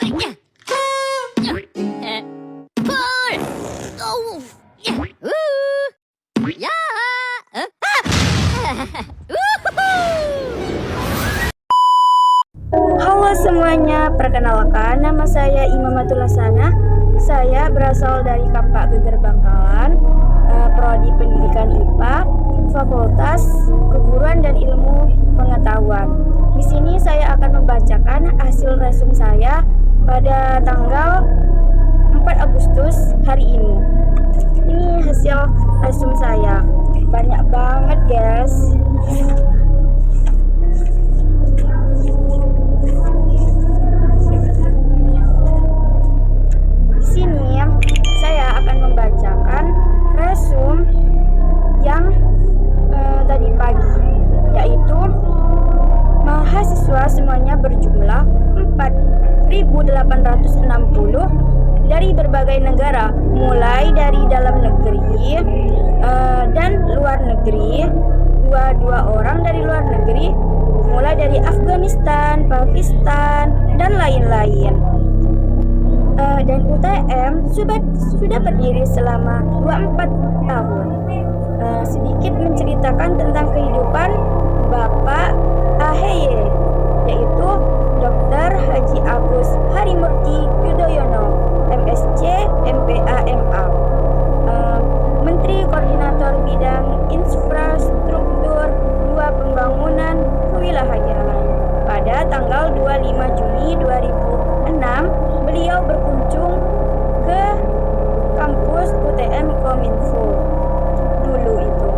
Halo semuanya, perkenalkan nama saya Imamatul Hasanah. Saya berasal dari Kampak Geger Bangkalan, Prodi Pendidikan IPA, Fakultas Keguruan dan Ilmu Pengetahuan. Di sini saya akan membacakan hasil resum saya pada tanggal 4 Agustus hari ini. Ini hasil resum saya. Banyak banget, guys. Semuanya berjumlah 4.860 dari berbagai negara, mulai dari dalam negeri dan luar negeri. Dua orang dari luar negeri, mulai dari Afghanistan, Pakistan, dan lain-lain. Dan UTM sudah berdiri selama 24 tahun. Sedikit menceritakan tentang kehidupan Bapak AHY, yaitu Dr. Haji Agus Harimurti Yudhoyono, MSc, MPA, MA, Menteri Koordinator Bidang Infrastruktur 2 Pembangunan Kewilayahan. Pada tanggal 25 Juni 2006, beliau berkunjung ke kampus UTM Kominfo dulu itu.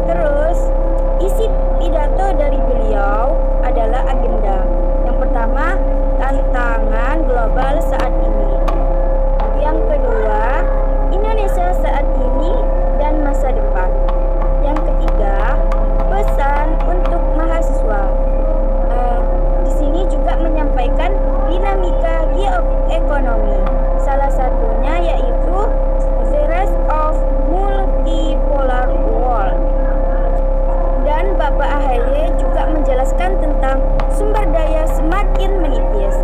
Terus isi pidato dari beliau adalah agenda. Yang pertama, tantangan global saat ini. Yang kedua, Indonesia saat ini dan masa depan. Yang ketiga, pesan untuk mahasiswa. Di sini juga menyampaikan dinamika geoekonomi. Salah satunya yaitu the rise of multipolar world. Dan Bapak AHY juga menjelaskan tentang sumber daya semakin menipis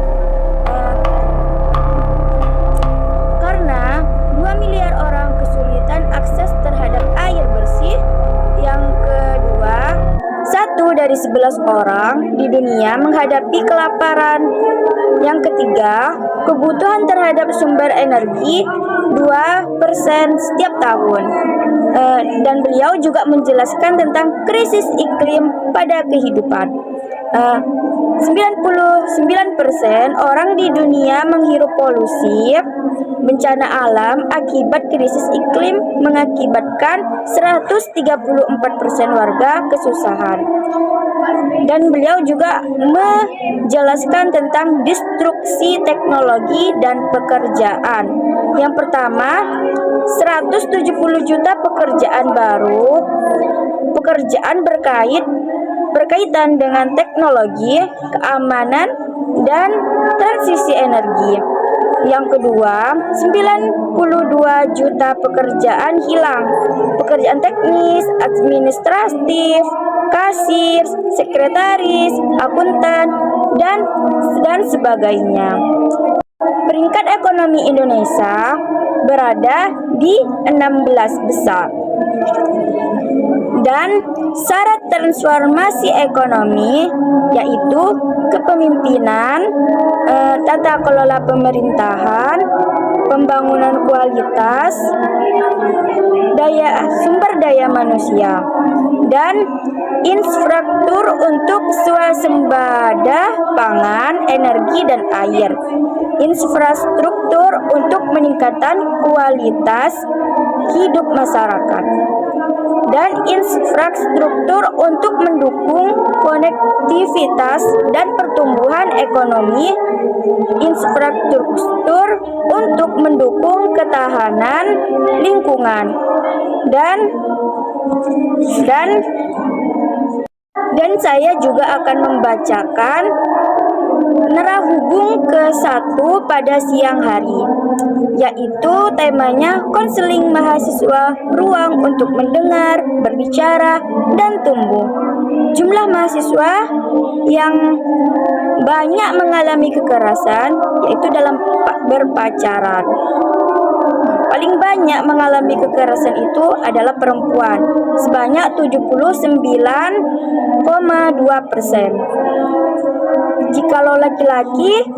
karena 2 miliar orang kesulitan akses terhadap air bersih. Yang kedua, 1 dari 11 orang di dunia menghadapi kelaparan. Yang ketiga, kebutuhan terhadap sumber energi 2% setiap tahun. Dan beliau juga menjelaskan tentang krisis iklim pada kehidupan. 99% orang di dunia menghirup polusi. Bencana alam akibat krisis iklim mengakibatkan 134% warga kesusahan. Dan beliau juga menjelaskan tentang destruksi teknologi dan pekerjaan. Yang pertama, 170 juta pekerjaan baru, pekerjaan berkaitan dengan teknologi, keamanan, dan transisi energi. Yang kedua, 92 juta pekerjaan hilang, pekerjaan teknis, administratif, kasir, sekretaris, akuntan, dan sebagainya. Peringkat ekonomi Indonesia berada di 16 besar. Dan syarat transformasi ekonomi yaitu kepemimpinan, tata kelola pemerintahan, pembangunan kualitas, sumber daya manusia, dan infrastruktur untuk swasembada pangan, energi, dan air. Infrastruktur untuk meningkatkan kualitas hidup masyarakat, dan infrastruktur untuk mendukung konektivitas dan pertumbuhan ekonomi, infrastruktur untuk mendukung ketahanan lingkungan, dan saya juga akan membacakan nerahubung ke-1 pada siang hari, yaitu temanya konseling mahasiswa, ruang untuk mendengar, berbicara, dan tumbuh. Jumlah mahasiswa yang banyak mengalami kekerasan yaitu dalam berpacaran. Paling banyak mengalami kekerasan itu adalah perempuan, sebanyak 79,2%. Jikalau laki-laki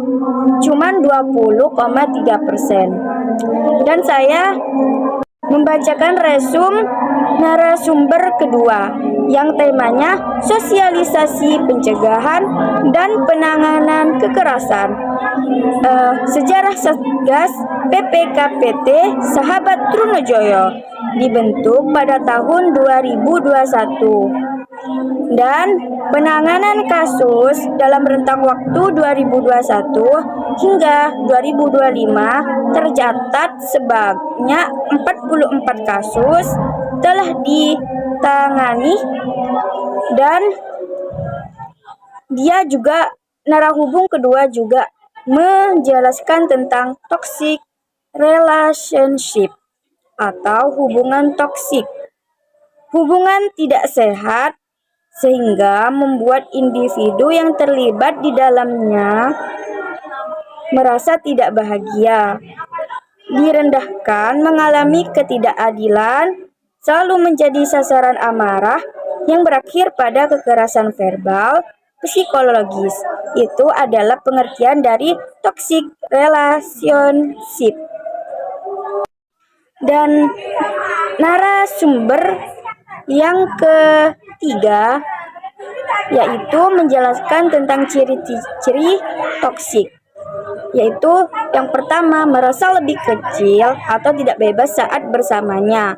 cuman 20,3%. Dan saya membacakan narasumber kedua yang temanya sosialisasi pencegahan dan penanganan kekerasan. Sejarah Satgas PPKPT Sahabat Trunojoyo dibentuk pada tahun 2021 dan penanganan kasus dalam rentang waktu 2021 hingga 2025 tercatat sebanyak 44 kasus telah ditangani. Dan dia juga narahubung kedua juga menjelaskan tentang toxic relationship atau hubungan toksik, hubungan tidak sehat sehingga membuat individu yang terlibat di dalamnya merasa tidak bahagia, direndahkan, mengalami ketidakadilan, selalu menjadi sasaran amarah yang berakhir pada kekerasan verbal, psikologis. Itu adalah pengertian dari toxic relationship. Dan narasumber yang ketiga yaitu menjelaskan tentang ciri-ciri toksik, yaitu yang pertama merasa lebih kecil atau tidak bebas saat bersamanya,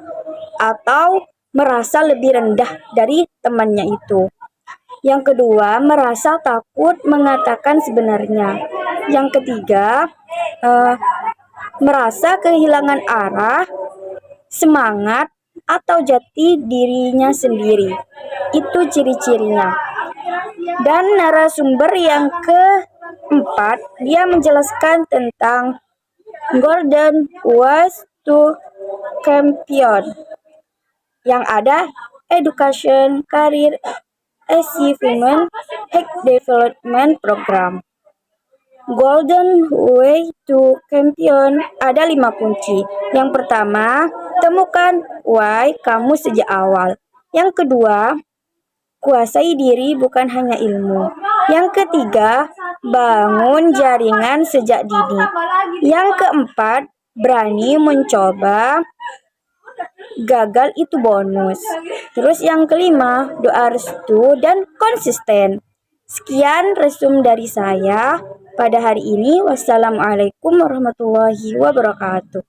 atau merasa lebih rendah dari temannya itu. Yang kedua, merasa takut mengatakan sebenarnya. Yang ketiga, merasa kehilangan arah, semangat, atau jati dirinya sendiri. Itu ciri-cirinya. Dan narasumber yang keempat, dia menjelaskan tentang Golden Ways to Champion, yang ada Education, Career Achievement, Hack Development Program. Golden Way to Champion ada 5 kunci. Yang pertama, temukan why kamu sejak awal. Yang kedua, kuasai diri bukan hanya ilmu. Yang ketiga, bangun jaringan sejak dini. Yang keempat, berani mencoba, gagal itu bonus. Terus yang kelima, doa restu dan konsisten. Sekian resum dari saya pada hari ini. Wassalamualaikum warahmatullahi wabarakatuh.